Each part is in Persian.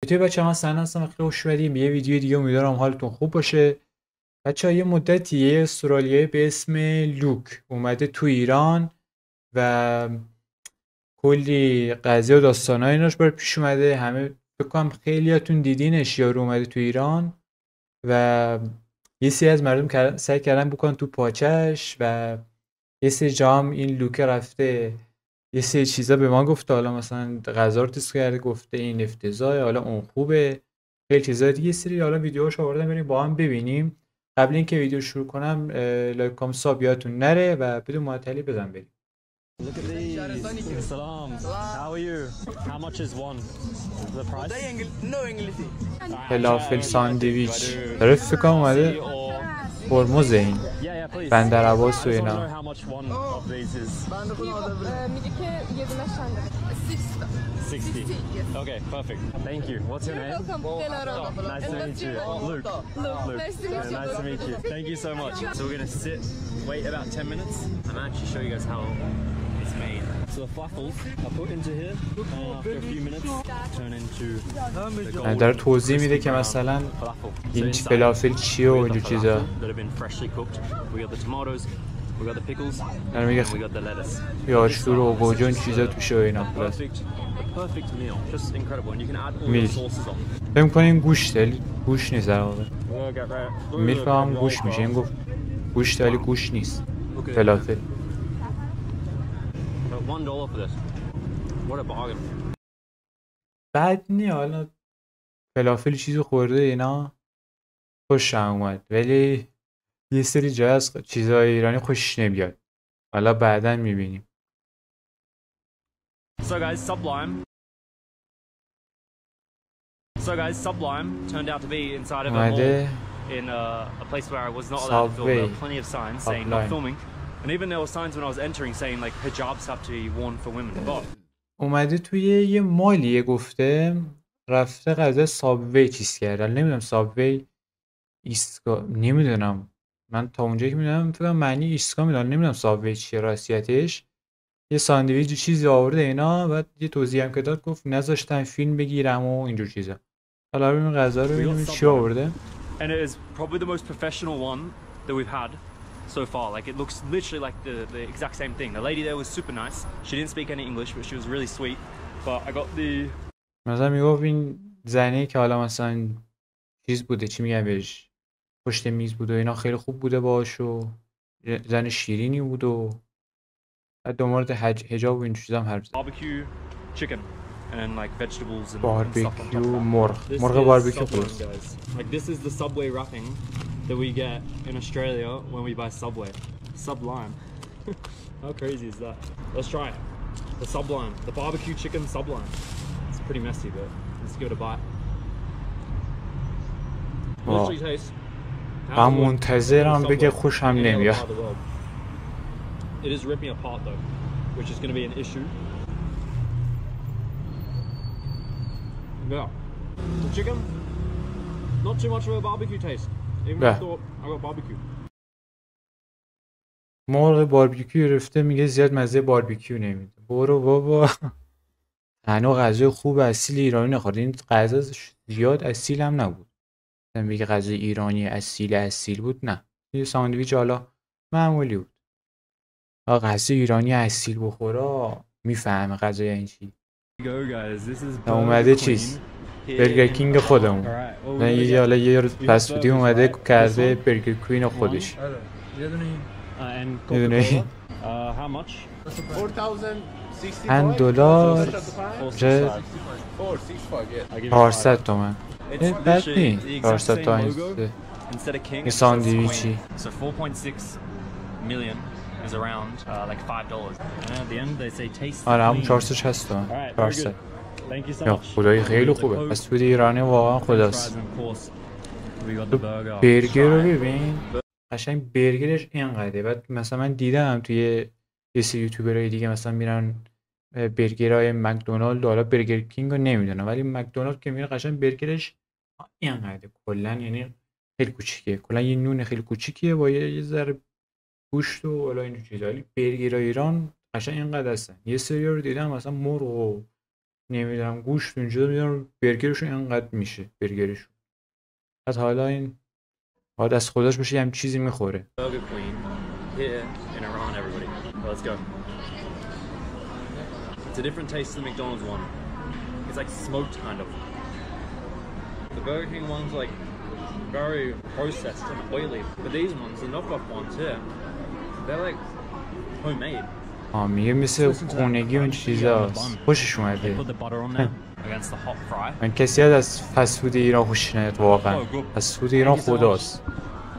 توی بچه من سن هستم خیلی خوش اومدیم یه ویدیو دیگه. امیدوارم حالتون خوب باشه. بچه ها یه مدتی یه استرالیایی به اسم لوک اومده تو ایران و کلی قضیه و داستانای ایناش بر پیش اومده. همه فکر کنم خیلیاتون دیدینش. یارو اومده تو ایران و یه سری از مردم سعی کردن بکنن تو پاچش و یه سری جام این لوک رفته یه سری چیزا به ما گفته. حالا مثلا غذا رو تست کرده گفته این افتضاحه، حالا اون خوبه، خیلی چیزا دیگه. یه سری حالا ویدیوهاش آوردم بریم با هم ببینیم. قبل اینکه ویدیو شروع کنم لایک کام ساب یادتون نره و بدون معطلی بزن بریم. Look at these. Salam. How are you? How much is one? The price? No English. فلافل ساندویچ داره فکر کنم اومده هرمز این Yeah, yeah, please. بندر عباس و I just want to know اینا. how much one of these is. میگه که یه دونه شنده 60. Okay, perfect. Thank you. What's your name? Nice to meet you. Luke. Luke. Nice to meet you. Yeah, nice to meet you. Thank you so much. So we're going to sit, wait about 10 minutes, and actually show you guys how it's made. So the fluffles are put into here, and after a few minutes, turn into the داره golden توضیح میده که crispy brown مثلا falafel. So این inside, فلافل چیه و we got اینجور the چیزا. falafel that have been freshly cooked. We got the tomatoes, we got the pickles, داره میگه and we got the lettuce. یارشور و گوجه این چیزا توشه و اینا. خلاص The perfect meal, just incredible, and you can add all Meal. your sauces on. فکر کنم این گوشته ولی گوش نیست در واقع. We'll get right. میفهمم گوش میشه. این گفت گوشت ولی گوش نیست. فلافل $1 for this. What a bargain. بد نی. حالا فلافل چیزی خورده اینا خوشم اومد، ولی یه سری جای از چیزهای ایرانی خوشش نمیاد. حالا بعدا میبینیم. So guys, Sublime turned out to be inside of a mall اومده in a place where I was not allowed to film. There were plenty of signs saying not Sublime. filming, and even there were signs when I was entering saying like hijabs have to be worn for women. But اومده توی یه مالیه گفته رفته غذا سابوی چیز کرده. نمیدونم سابوی ایستگاه، نمیدونم. من تا اونجایی که میدونم فکر کنم معنی ایستگاه میدونم. نمیدونم سابوی چیه راستیتش. یه ساندویچ و چیزی آورده اینا. بعد یه توضیح هم که داد گفت نذاشتن فیلم بگیرم و اینجور چیزا. حالا ببینیم غذا رو ببینیم چی آورده. and it is probably the most professional one that we've had so far. Like it looks literally like the exact same thing. The lady there was super nice. She didn't speak any English, but she was really sweet. But I got the مثلا میگفت این زنی که حالا مثلا چیز بوده، چی میگم بهش، پشت میز بود و اینا، خیلی خوب بوده باهاش و زن شیرینی بود و در مورد حجاب و این چیزا هم حرف زد. barbecue chicken and like vegetables and stuff on top باربیکیو of that. مرغ. This مرغ is باربیکیو Sublime, خلاص. guys. Like this is the Subway wrapping that we get in Australia when we buy Subway. Sublime. How crazy is that? Let's try it. The Sublime, the barbecue chicken Sublime. It's pretty messy, but let's give it a bite. Literally tastes. من منتظرم بگه خوشم نمیاد. It is ripping apart though, which is going to be an issue. Yeah. The chicken, not too much of a barbecue taste. Even though I Yeah. thought I got barbecue. مرغ باربیکیو رفته میگه زیاد مزه باربیکیو نمیده. برو بابا. هنو غذای خوب اصیل ایرانی نخورد. این غذا زیاد اصیل هم نبود. مثلا میگه غذای ایرانی اصیل بود، نه. یه ساندویچ حالا معمولی بود. غذای ایرانی اصیل بخورا میفهمه غذای این چی. Go guys, this is اومده چیز برگر کینگ خودمون. نه یه حالا یه پس بودی اومده کرده برگر کوین خودش. and میدونه این how much? $1 چه 465, 400 تومن. It's بد literally نی the exact 400 same تومن. logo. Instead of king, این it says ساندویچی. queen. So 4.6 million is around like $5. And at the end they say taste. آره همون clean. 460 تومن. Alright, very 400. good. Thank you so یا much. خدایی خیلی خوبه. پس بود ایرانی واقعا خداست. And of course, we got the burger. برگر رو Try it. ببین قشنگ برگرش اینقدره. بعد مثلا من دیدم توی یه سری یوتیوبرهای دیگه مثلا میرن برگرهای مکدونالد و حالا برگر کینگ رو نمیدونم، ولی مکدونالد که میره قشنگ برگرش اینقدره کلا. یعنی خیلی کوچیکه، کلا یه نون خیلی کوچیکیه با یه ذره گوشت و حالا این چیزا. ولی برگرهای ایران قشنگ اینقدر هستن. یه سری رو دیدم مثلا مرغ و نمیدونم گوشت اونجا میدونم برگرشون اینقدر میشه برگرشون. بعد حالا این باید از خودش باشه یه هم چیزی میخوره. Burger Queen here in Iran, everybody. Let's go. It's a different taste than the McDonald's one. It's like smoked kind of. The Burger King one's like very processed and oily, but these ones, the knockoff ones here, they're like homemade. میگه مثل خونگی اون چیزاست. خوشش اومده. Put the butter on there against the hot fry. من کسی از فست فود ایران خوشش نیاد واقعا. فست فود ایران خداست.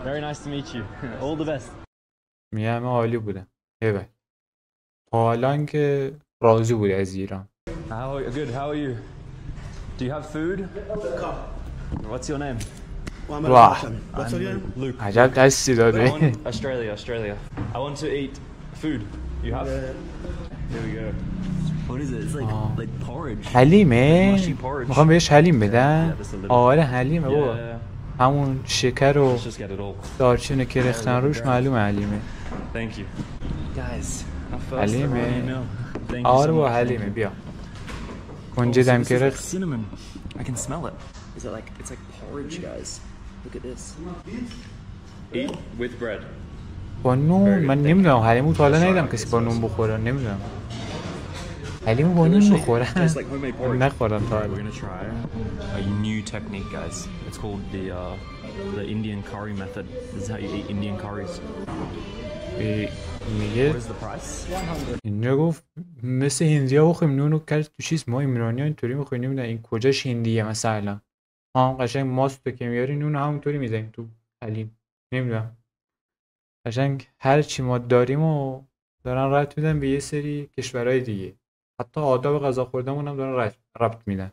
Very nice to meet you. All the best. میگه همه عالی بودن. هیبت. تا الان که راضی بوده از ایران. Good. How are you? Do you have food? What's your name? واه. What's your name? Luke. عجب دستی داده. Australia. I want to eat food. You have? Here we go. What is it? It's like porridge. حلیمه؟ Mushy porridge. میخوام بهش حلیم بدن؟ Yeah, just a little. آره حلیمه بابا. Yeah. همون شکر و Let's just get it all. دارچین که ریختن روش معلومه حلیمه. Thank you. Guys, our first حلیمه. Iranian meal. Thank you آره so با much. حلیمه بیا. کنجه دم که ریخت. Cinnamon. I can smell it. Is it like it's like porridge, guys? Look at this. Eat with bread. با نون من نمیدونم حلیمو تا حالا ندیدم کسی با نون بخوره نمیدونم. حلیمو با نون بخوره. Tastes like homemade porridge. نخوردم تا We're حالا. gonna try a new technique, guys. It's called the Indian curry method. This is how you eat Indian curries. میگه What is the price? اینجا گفت مثل هندیا بخوریم نونو کرد تو چیز ما ایرانی ها اینطوری میخوریم نمیدونم این کجاش هندیه مثلا هم قشنگ ماست که میاری نون همونطوری میزنیم تو حلیم نمیدونم قشنگ هر چی ما داریم و دارن ربط میدن به یه سری کشورهای دیگه حتی آداب غذا خوردنمون هم دارن ربط میدن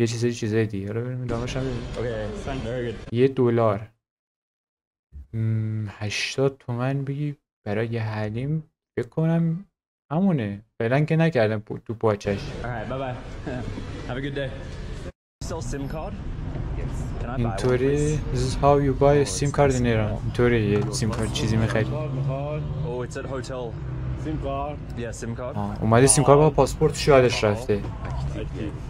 یه چیزای دیگه رو ببینیم دامش هم ببینیم Okay, very good. $1 80 تومن بگی برای یه حلیم فکر کنم همونه فعلا که نکردم تو پاچش All right, bye bye. Have a good day. Sell SIM card? Yes. Can I buy one, اینطوری please? this is how you buy a SIM card in Iran اینطوری یه سیم کارت چیزی میخری Oh, it's at hotel. SIM card. Yeah, SIM card. اومده سیم کارت با پاسپورتش یادش رفته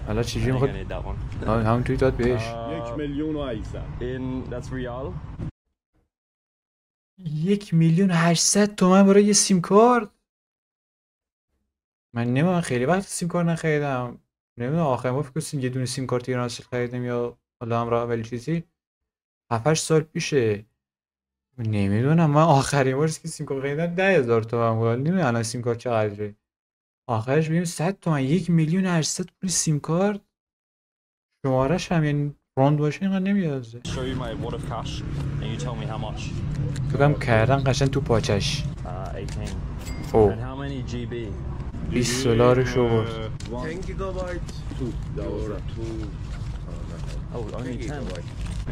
حالا I چجوری think I میخواد need that one. همون توی داد بهش 1,800,000. That's real. 1,800,000 تومن برای یه سیم کارت من خیلی وقت سیم کارت نخریدم نمیدونم آخرین بار فکر کنم یه دونه سیم کارت ایران اصل خریدم یا حالا همراه ولی چیزی 7-8 سال پیشه نمیدونم من آخرین بار که سیم کارت خریدم 10,000 تومن بود نمیدونم الان سیم کارت چقدره آخرش ببینیم 100 تومن 1,800,000 پول سیم کارت شمارش هم یعنی راند باشه اینقدر نمیاد Show you my wad of cash and you tell me how much. فکرم کردن قشنگ تو پاچش 18. او And how many GB? $20 شو برد 10 gigabyte. 2. Oh, only 10.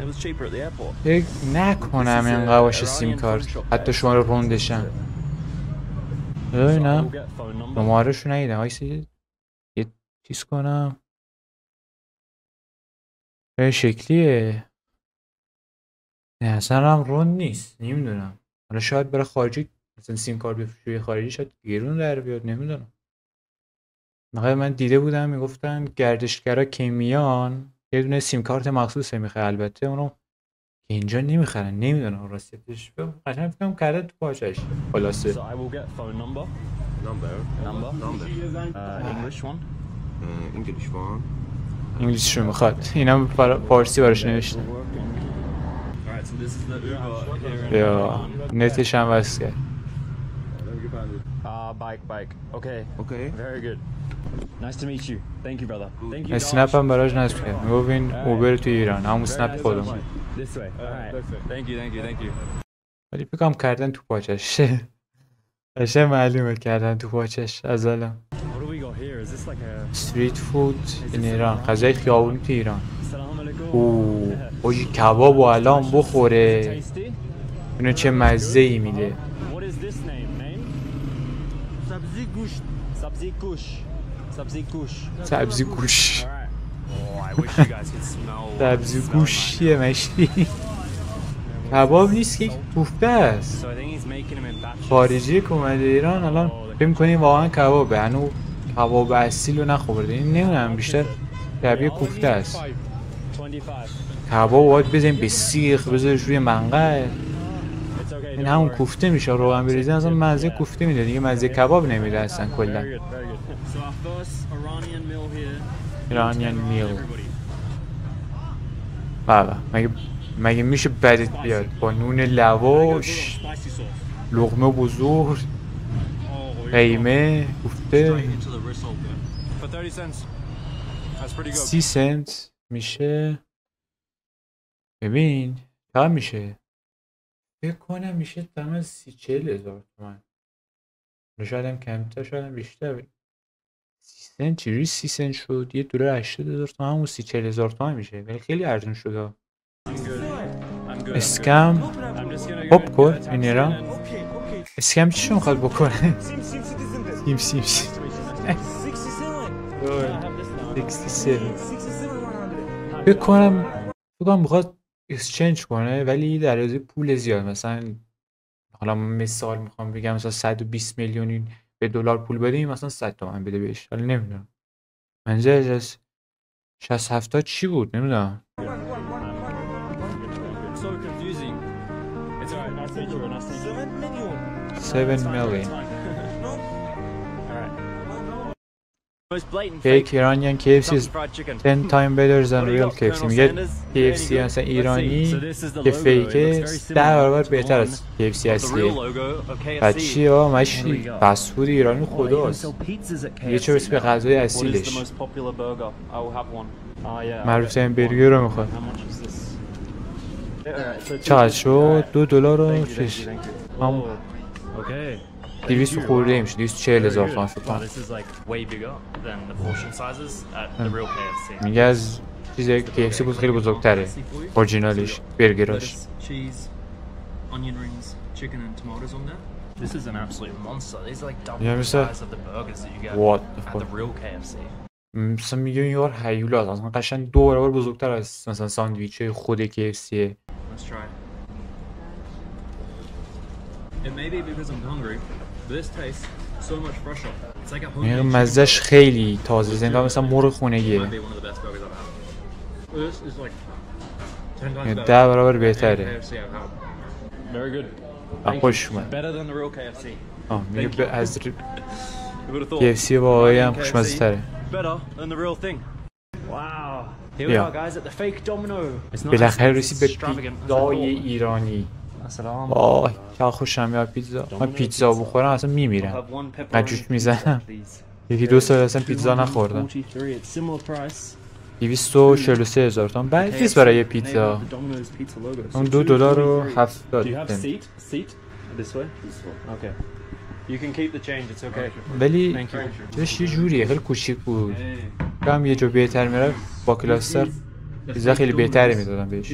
It was cheaper at the airport. فکر نکنم اینقدر باشه سیم کارت حتی شماره روندشم So I will ببینم get phone number. شمارهشو ندیدم وایسی یه چیز کنم به شکلیه نه اصلا هم روند نیست نمیدونم حالا شاید برای خارجی مثلا سیم کارت بفروشی خارجی شاید گرون در بیاد نمیدونم نقیه من دیده بودم میگفتن گردشگرا که میان یه دونه سیم کارت مخصوصه میخواه البته اونو که اینجا نمیخرن نمیدونم راستیتش قشنگ فکرم کرده تو پاچش خلاصه So I will get phone number. Number. English one. English one. انگلیسیشو میخواد اینم فارسی براش نوشته Alright, so this is the Uber here in یا Iran. نتش هم وصل کرد Bike. Okay. Very good. Nice to meet you. Thank you, brother. Thank you. اسنپ هم براش نصب کرد میگفت این اوبر تو ایران همون اسنپ خودم This way. Alright. Thank you. ولی فکرم کردن تو پاچش قشنگ معلومه کردن تو پاچش از الان What do we got here? Is this like a استریت فود این ایران غذای خیابونی تو ایران Assalamu alaikum? اوه اوجی کباب و الان بخوره Tasty? اینو چه مزه ای میده What is this name? Sabzi gusht. Sabzi kush. سبزی گوش Alright. Oh, I wish you guys could smell. سبزی گوشیه مشتی کباب نیست که کوفته است So I think he's making them in batches. خارجی که اومده ایران الان فکر می‌کنی واقعا کبابه هنو کباب اصیل رو نخورده. این نمیدونم بیشتر شبیه کوفته است. 25. کباب باید بزنیم به سیخ بذاریش روی منقل. It's okay. این همون کوفته میشه. روغن بریزی اصلا مزه کوفته میده دیگه، مزه کباب نمیده اصلا کلا. Very good, very good. So our first Iranian meal here. ایرانیان میل. Everybody. بابا مگه میشه بدت بیاد با نون لواش، Spicy sauce. لقمه بزرگ، Oh, here we go. قیمه، کوفته. Straight into the risotto. For 30 cents. That's pretty good. 30 سنت میشه. ببین چقدر میشه؟ فکر کنم میشه تمام 30-40 هزار تومن. شاید هم کمتر شاید هم بیشتر. 30 سنت چجوری 30 سنت شد؟ $1 80,000 تومن، همون 30-40 هزار تومن میشه. ولی خیلی ارزون شده. I'm good. اسکم I'm just gonna پاپ go کن get the این taxi ایران. and then- اسکم چی میخواد بکنه؟ سیم I have this now. 67 فکر کنم میخواد اکسچنج کنه ولی در ازای پول زیاد. مثلا حالا مثال میخوام بگم مثلا 120 میلیونی به دلار پول بدیم، مثلا 100 تومن بده بهش. حالا نمیدونم منظورش از 60-70 چی بود نمیدونم. It's so confusing. It's alright. Nice to meet you. Nice to meet you. 7 میلیون. Alright. Most blatant Fake fake Iranian KFC is Kentucky Fried Chicken. 10 times better than What do you real got, KFC. Colonel میگه Sanders? KFC Any good? مثلا Let's see. ایرانی So this is the که logo. It looks فیکه very 10 similar برابر to the بهتر one از KFC of the real اصلیه. logo of بعد KFC. چی ها Here مشی we go. فسفود ایرانی Oh, they even خداست. sell pizzas at یه چه KFC رسیب now. غذای What is the اصیلش. most popular burger? I will have one. Oh yeah. معروف okay. ترین One. برگر رو میخواد. How much is this? Alright, so چقدر two- شد؟ alright. $2 Thank you, چش. thank you, thank you. هم Oh, okay. 200 خورده میشه. 240 هزار Very تومن good. فکر Wow, کنم. this is like way bigger than the portion sizes at the real KFC. میگه از چیز KFC بود خیلی بزرگتره. اورجینالش برگراش. Lettuce, cheese, onion rings, chicken and tomatoes on there. This is an absolute monster. These are like double Yeah, the Mr. size of the burgers that you get What the at fuck. the real KFC. مثلا میگه این یار هیولاست. اصلا قشنگ 2 برابر بزرگتر از مثلا ساندویچ خود KFC. Let's try it. It may be because I'm hungry, but this tastes so much fresher. It's like a میگه homemade chicken مزهش burger. خیلی تازه زنده مثلا مرغ It خونگیه. might be one of the best burgers I've had. This is like 10 times میگه better 10 برابر than any بهتره. KFC I've had. Very good. خوش اومد. Better than the real KFC. میگه از Who would have thought? KFC واقعی هم Iranian خوشمزه KFC, تره. Better than the real thing. Wow. Here we Yeah. are, guys, at the fake Domino. It's not بالاخره as رسید به extravagant as I پیتزای thought. ایرانی. Assalamu وای چقدر خوشم میاد پیتزا. من پیتزا بخورم اصلا I'll میمیرم. have one pepperoni من جوش pizza, میزنم. please. یکی 2 سال اصلا پیتزا نخوردم. 243, it's similar price. 243 هزار تومن بعد نیست برای یه پیتزا. The Domino's pizza logo. اون So $2.70 Do you have seat? Seat? This way? This way. Okay. You can keep the change, it's okay. ولی Thank you. چش یه جوریه خیلی کوچیک بود. هم یه جا بهتر میره با کلاستر پیتزا خیلی بهتری میدادم بهش.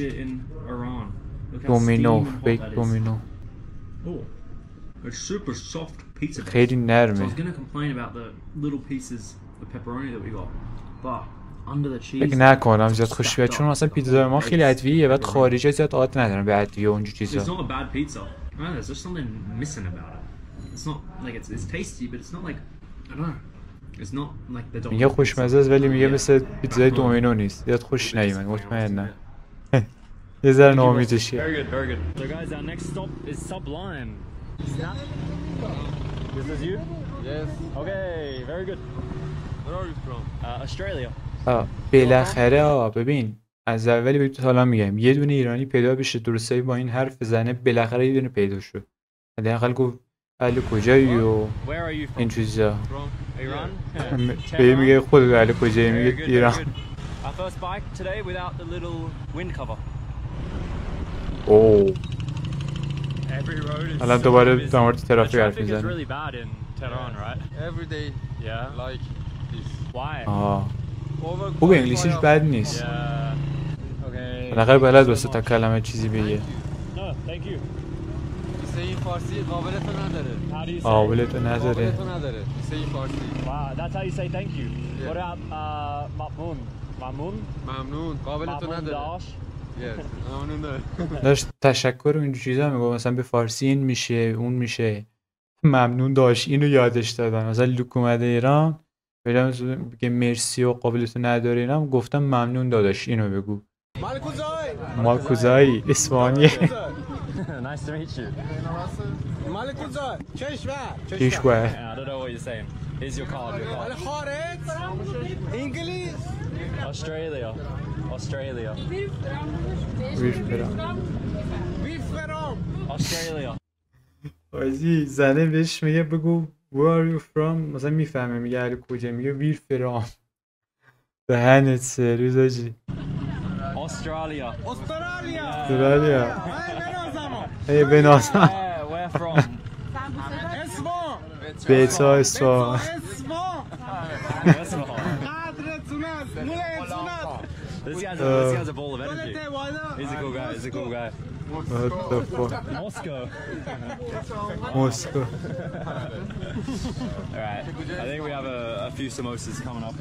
دومینو بیک دومینو Oh, a super soft pizza. خیلی So I نرمه. was gonna complain about the little pieces of pepperoni that we got, but under the cheese. فکر نکنم زیاد خوش بیاد چون مثلا پیتزا ما خیلی ادویه بعد خارجی زیاد عادت ندارن به ادویه و اونجور It's چیزا. not a bad pizza. No, there's just something missing about it. It's not like it's tasty, but it's not like I don't know. It's not like the. میگه خوشمزه است ولی میگه Yeah. مثل پیتزای دومینو نیست. زیاد خوش نیومد مطمئنم. یه ذره ناامیدشه. Very good, very good. So guys, our next stop is Sublime. This is you? Yes. Okay, very good. Where are you from? Australia. بالاخره ببین از اولی به حالا میگم یه دونه ایرانی پیدا بشه درستایی با این حرف زنه بالاخره یه دونه پیدا شد. حداقل گفت اهل کجایی و Where are you from? این چیزا. From Iran? به میگه خود اهل کجایی Very میگه good, ایران. very good. Our first bike today without the little wind cover. اوه Every road is الان so دوباره busy. در مورد The ترافیک حرف traffic is میزنه. really bad in Tehran, right? Every day Yeah. like this. Why? Over خوب انگلیسیش بد نیست. Yeah. Okay. بالاخره بلد واسه تا کلمه چیزی بگه. No, thank you. میسه این فارسی قابلتو نداره. How do you say? قابلتو نداره. قابلتو نداره. میسه این فارسی. Wow, that's how you say thank you. Yeah. What about Ma'mun? Ma'mun? ممنون. قابلتو Ma'mun نداره. dash? Yes. ممنون داره. داشت تشکر و اینجور چیزا میگه مثلا به فارسی این میشه اون میشه. ممنون داشت اینو یادش دادن. مثلا لوک اومده ایران بگم بگه مرسی و قابلیت نداره اینم گفتم ممنون داداش اینو بگو مالکوزایی اسپانیه Nice to meet you. کشور I don't know what you're saying. Here's your card. Australia. Australia. Australia. بازی زنه بهش میگه بگو where are you from مثلا میفهمه میگه علی کجا میگه ویر فرام دهنت سرویس آجی Australia. استرالیا ای بنازم Where from? بیتا اسفان This guy's a ball of energy. He's a cool guy. He's a cool guy. what the fuck Moscow. مسکو Alright. I think we have a few samosas coming up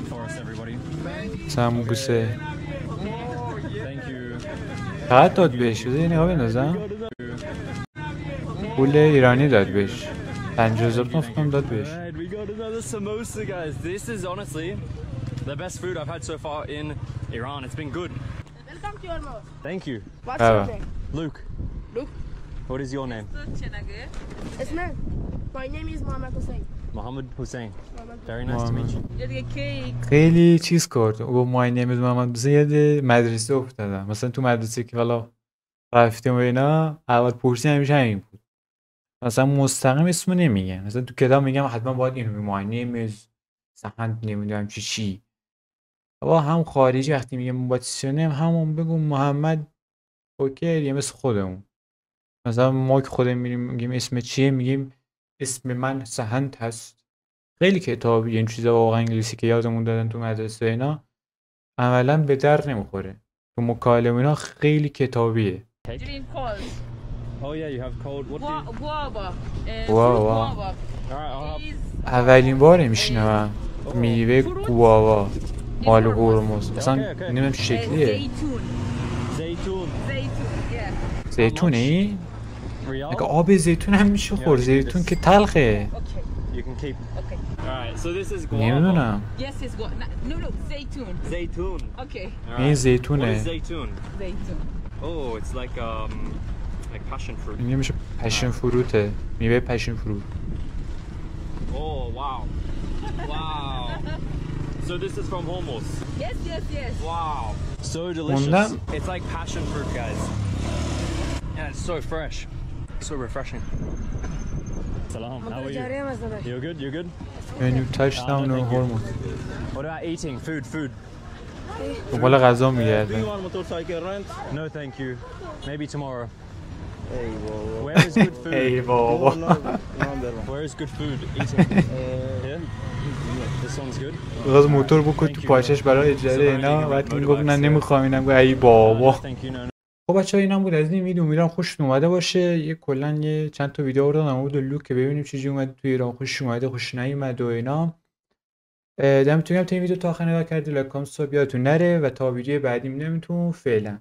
for us, everybody. سمبوسه Thank you. فقط داد بهش بذار یه نگاه بندازم پول ایرانی داد بهش 50,000 تومان فکر کنم داد بهش Alright, we got another samosa, guys. This is honestly the best food I've had so far in Iran. It's been good. Welcome to your mouth. Thank you. What's Ah. your name? Luke. Luke? What is your name? Ismail. My name is Mohammed Hussein. Mohammed Hussein. Mohammed Very nice to meet you. خیلی چیز کرد و مای نمیز محمد زیاد مدرسه افتادم مثلا تو مدرسه که حالا رفتیم و اینا اول پرسی همیشه همین بود مثلا مستقیم اسمو نمیگم مثلا تو کتاب میگم حتما باید اینو مای نمیز مثلا نمیدونم چی با هم خارجی وقتی میگم با چیزنیم همون بگو محمد اوکی دیگه مثل خودمون مثلا ما که خودمون میریم میگیم اسم چیه میگیم اسم من سهند هست خیلی کتابی این چیزا واقعا انگلیسی که یادمون دادن تو مدرسه اینا عملا به در نمیخوره تو مکالمه اینا خیلی کتابیه Drink cold. Oh yeah, you have cold. What do you? Guava. Guava. Alright, I'll have. اولین باره میشنوم میوه گواوا مال هرمز اصلا نمیدونم چه شکلیه Zeytun. Zaytun. Zeytun, yeah. زیتونه Riyal. اگه آب زیتون هم میشه خور زیتون که تلخه You can keep. Okay. Alright, so this is guava. نمیدونم Yes, it's guava. No, zeytun. Zaytun. Okay. Alright. این What زیتونه is zaytun? Zeytun. Oh, it's like passion fruit. این میشه پشن فروته میوه پشن فروت Oh wow. Wow. So this is from Hormuz. Yes, yes, yes. Wow. So delicious. Ondan- It's like passion fruit, guys. And it's so fresh. So refreshing. Salam. How are you? You're good? You're good? when you touch down thank you. هرمز What about eating? Food. دنبال غذا میگردن No, thank you. Maybe tomorrow. Where is good food? ای بابا Where is good food? Eating. Here? This one's good. غاز موتور بکن تو پاچش برای اجاره اینا بعد این گفت نه نمیخوام اینم گفت ای بابا Thank you. No. خب بچه‌ها اینم بود از این ویدیو امیدوارم خوشتون اومده باشه یه کلا یه چند تا ویدیو آوردم در مورد لوک که ببینیم چجوری اومده تو ایران خوش اومده خوش نیومده و اینا دمتون گرم تا این ویدیو تا آخر نگاه کردید لایک کامنت ساب یادتون نره و تا ویدیو بعدی میبینمتون فعلا